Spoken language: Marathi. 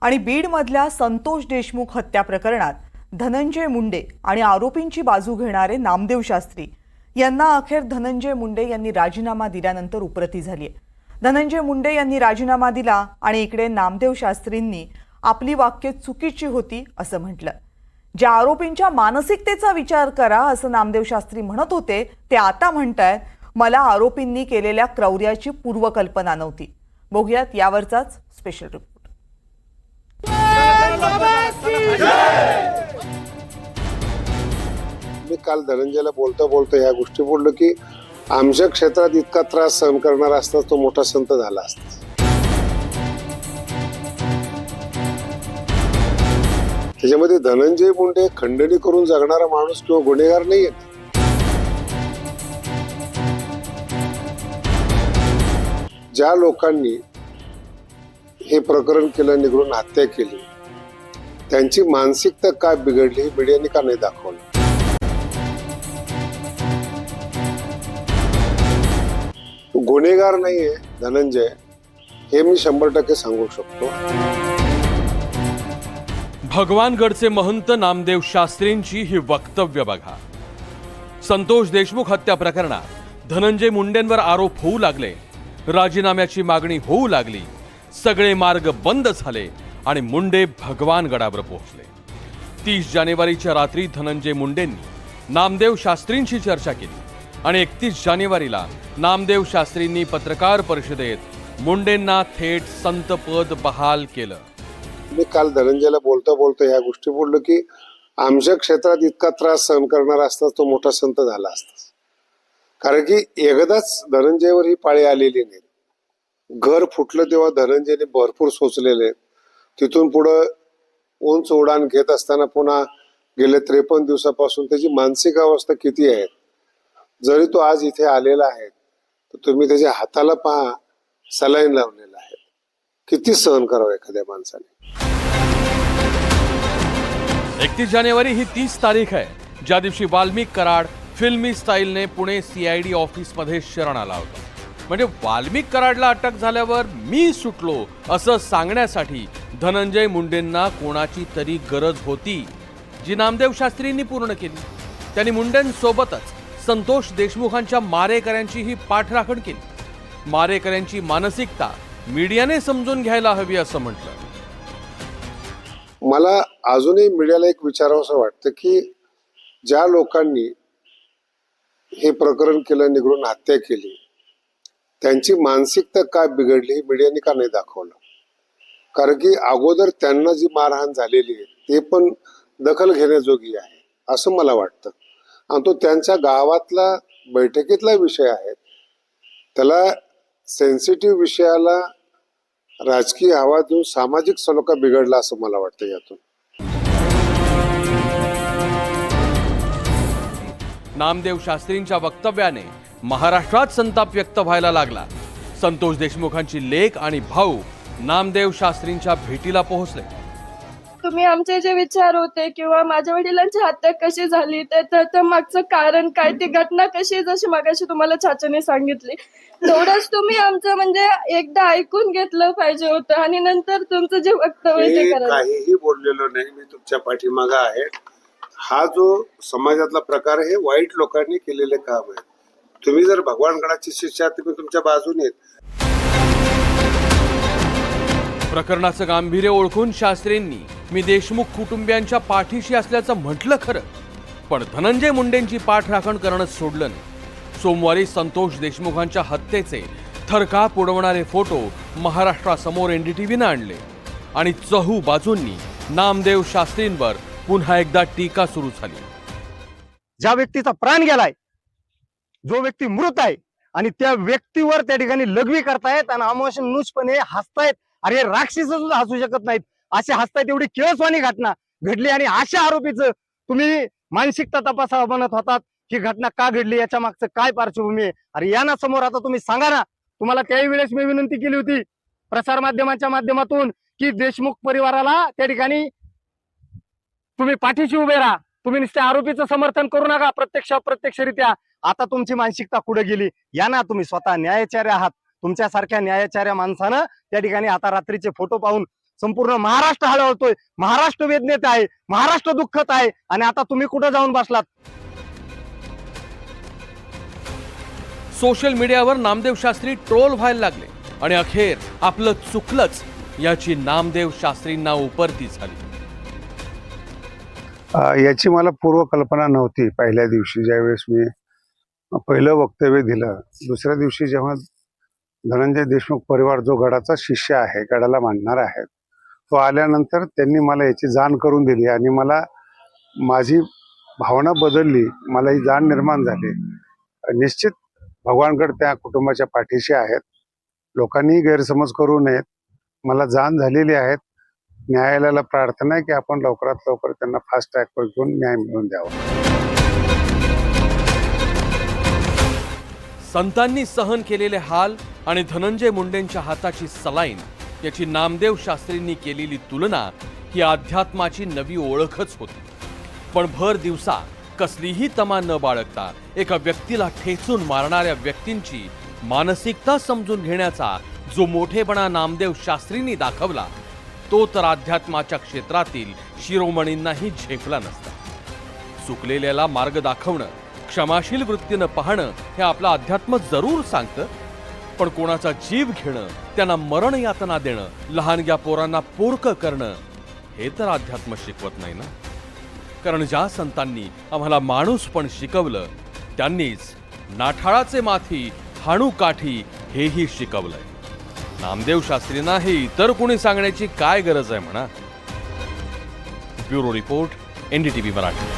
आणि बीडमधल्या संतोष देशमुख हत्या प्रकरणात धनंजय मुंडे आणि आरोपींची बाजू घेणारे नामदेव शास्त्री यांना अखेर धनंजय मुंडे यांनी राजीनामा दिल्यानंतर उपरती झाली आहे। धनंजय मुंडे यांनी राजीनामा दिला आणि इकडे नामदेव शास्त्रींनी आपली वाक्य चुकीची होती असं म्हटलं। ज्या आरोपींच्या मानसिकतेचा विचार करा असं नामदेव शास्त्री म्हणत होते ते आता म्हणतायत मला आरोपींनी केलेल्या क्रौर्याची पूर्वकल्पना नव्हती। बघूयात यावरचाच स्पेशल रिपोर्ट। मी काल धनंजयला बोलता बोलता या गोष्टी बोललो की आमच्या क्षेत्रात इतका त्रास सहन करणारा असता तो मोठा संत झाला असता। त्याच्यामध्ये धनंजय मुंडे खंडणी करून जगणारा माणूस किंवा गुन्हेगार नाहीये। ज्या लोकांनी हे प्रकरण केलं, निघून हत्या केली, त्यांची मानसिकता काय बिघडली हे मीडियाने का नाही दाखवलं? गुन्हेगार नाहीये धनंजय, हे मी 100% सांगू शकतो। भगवानगडचे महंत नामदेव शास्त्रींची ही वक्तव्य बघा। संतोष देशमुख हत्या प्रकरणात धनंजय मुंडेंवर आरोप होऊ लागले, राजीनाम्याची मागणी होऊ लागली, सगळे मार्ग बंद झाले आणि मुंडे भगवानगडावर पोहोचले। 30 जानेवारीच्या रात्री धनंजय मुंडेंनी नामदेव शास्त्रींशी चर्चा केली आणि 31 जानेवारीला नामदेव शास्त्रींनी पत्रकार परिषदेत मुंडेंना थेट संतपद बहाल केलं। मी काल धनंजयला बोलता बोलता या गोष्टी बोललो की आमच्या क्षेत्रात इतका त्रास सहन करणारा असता तो मोठा संत झाला असता। कारण की एकदाच धनंजयवर ही पाळी आलेली नाही। घर फुटलं तेव्हा धनंजयने भरपूर सोचलेले, तिथून पुढे उंच उडान घेत असताना पुन्हा गेले 53 दिवसापासून त्याची मानसिक अवस्था किती आहे। जरी तो आज इथे आलेला आहे तर तुम्ही त्याच्या हाताला पहा, सलाईन लावलेला आहे। किती सहन करावं एखाद्या माणसाने। 31 जानेवारी ही 30 तारीख आहे ज्या दिवशी वाल्मिक कराड फिल्मी स्टाईलने पुणे CID ऑफिसमध्ये शरण आला होता। म्हणजे वाल्मिक कराडला अटक झाल्यावर मी सुटलो असं सांगण्यासाठी धनंजय मुंडेंना कोणाची तरी गरज होती, जी नामदेव शास्त्रींनी पूर्ण केली। त्यांनी मुंडेंसोबतच संतोष देशमुखांच्या मारेकऱ्यांची ही पाठराखण केली। मारेकऱ्यांची मानसिकता मीडियाने समजून घ्यायला हवी असं म्हटलं। मला अजूनही मीडियाला एक विचारावंसं वाटतं की ज्या लोकांनी हे प्रकरण केलं, निघून हत्या केली, त्यांची मानसिकता काय बिघडली हे मीडियाने का नाही दाखवलं? कारण की अगोदर त्यांना जी मारहाण झालेली आहे ते पण दखल घेण्याजोगी आहे असं मला वाटतं। आणि तो त्यांच्या गावातला बैठकीतला विषय आहे, त्याला सेन्सिटिव्ह विषयाला राजकीय हवा देऊन सामाजिक सलोखा बिघडला असं मला वाटतं। यातून नामदेव शास्त्रींच्या वक्तव्याने महाराष्ट्रात संताप व्यक्त व्हायला लागला। संतोष देशमुखांची लेक आणि भाऊ नामदेव शास्त्रींच्या भेटीला पोहोचले। तुम्ही आमचे जे विचार होते किंवा माझ्या वडिलांची हत्या कशी झाली त्याचं मागचं कारण काय, ती घटना कशी, जशी मगाशी तुम्हाला चाचाने सांगितली, तेवढंच तुम्ही आमचं म्हणजे एकदा ऐकून घेतलं पाहिजे होतं आणि नंतर तुमचं जे वक्तव्य ते करा। काहीही बोललेलो नाही, मी तुमच्या पाठीमागे आहे। हा जो समाजातला प्रकार आहे वाईट लोकांनी केलेले काम आहे। तुम्ही जर भगवानगडाची शिष्या तुम्ही तुमच्या बाजूने। प्रकरणाचं गांभीर्य ओळखून शास्त्रींनी मी देशमुख कुटुंबियांच्या पाठीशी असल्याचं म्हटलं खरं, पण धनंजय मुंडेंची पाठराखण करणं सोडलं नाही। सोमवारी संतोष देशमुखांच्या हत्येचे थरकाप उडवणारे फोटो महाराष्ट्रासमोर NDTVनं आणले आणि चहू बाजूंनी नामदेव शास्त्रींवर पुन्हा एकदा टीका सुरू झाली। ज्या व्यक्तीचा प्राण गेलाय, जो व्यक्ती मृत आहे आणि त्या व्यक्तीवर त्या ठिकाणी लघवी करतायत आणि अमोशन नुसपणे हसतायत, अरे राक्षस सुद्धा हसू शकत नाहीत असे हसतायत, एवढी किळसवाणी घटना घडली। आणि अशा आरोपीचं तुम्ही मानसिकता तपासावा म्हणत होतात, ही घटना का घडली, याच्या मागचं काय पार्श्वभूमी आहे? अरे या ना समोर, आता तुम्ही सांगा ना। तुम्हाला त्याही वेळेस मी विनंती केली होती प्रसार माध्यमांच्या माध्यमातून की देशमुख परिवाराला त्या ठिकाणी तुम्ही पाठीशी उभे राहा, तुम्ही नुसते आरोपीचं समर्थन करू नका प्रत्यक्षरित्या। आता तुमची मानसिकता कुठे गेली? या ना, तुम्ही स्वतः न्यायाचार्य आहात, तुमच्यासारख्या न्यायाचार्य माणसानं त्या ठिकाणी आता रात्रीचे फोटो पाहून संपूर्ण महाराष्ट्र हळहळतोय, महाराष्ट्र वेदनेत आहे, महाराष्ट्र दुःखत आहे. आणि आता तुम्ही कुठे जाऊन बसलात? सोशल मीडियावर नामदेव शास्त्री ट्रोल व्हायला लागले आणि अखेर आपलं चुकलंच याची नामदेव शास्त्रींना उपरती झाली. याची मला पूर्वकल्पना नव्हती. पहिल्या दिवशी ज्यावेळेस मी पहिलं वक्तव्य दिलं, दुसऱ्या दिवशी जेव्हा धनंजय देशमुख परिवार जो गडाचा शिष्य आहे, गडाला मानणार आहे, तो आल्यानंतर त्यांनी मला याची जाण करून दिली आणि मला माझी भावना बदलली, मला ही जाण निर्माण झाली. निश्चित भगवानगड त्या कुटुंबाच्या पाठीशी आहेत. लोकांनी गैरसमज करू नयेत. मला जाण झालेली आहे. न्यायालयाला प्रार्थना आहे की आपण लवकरात लवकर त्यांना फास्ट ट्रॅकवर घेऊन न्याय मिळवून द्यावा. संतांनी सहन केलेले हाल आणि धनंजय मुंडेंच्या हाताची सलाईन याची नामदेव शास्त्रींनी केलेली तुलना ही अध्यात्माची नवी ओळखच होती. पण भर दिवसा कसलीही तमा न बाळगता एका व्यक्तीला ठेचून मारणाऱ्या व्यक्तींची मानसिकता समजून घेण्याचा जो मोठेपणा नामदेव शास्त्रींनी दाखवला, तो तर अध्यात्माच्या क्षेत्रातील शिरोमणींनाही झेपला नसता. चुकलेल्याला मार्ग दाखवणं, क्षमाशील वृत्तीनं पाहणं हे आपलं अध्यात्म जरूर सांगतं. पण कोणाचा जीव घेणं, त्यांना मरण यातना देणं, लहानग्या पोरांना पोरकं करणं हे तर अध्यात्म शिकवत नाही ना. कारण ज्या संतांनी आम्हाला माणूस पण शिकवलं, त्यांनीच नाठाळाचे माथी हाणू काठी हेही शिकवलंय. नामदेव शास्त्रींना हे इतर कोणी सांगण्याची काय गरज आहे म्हणा. Bureau report, NDTV Marathi.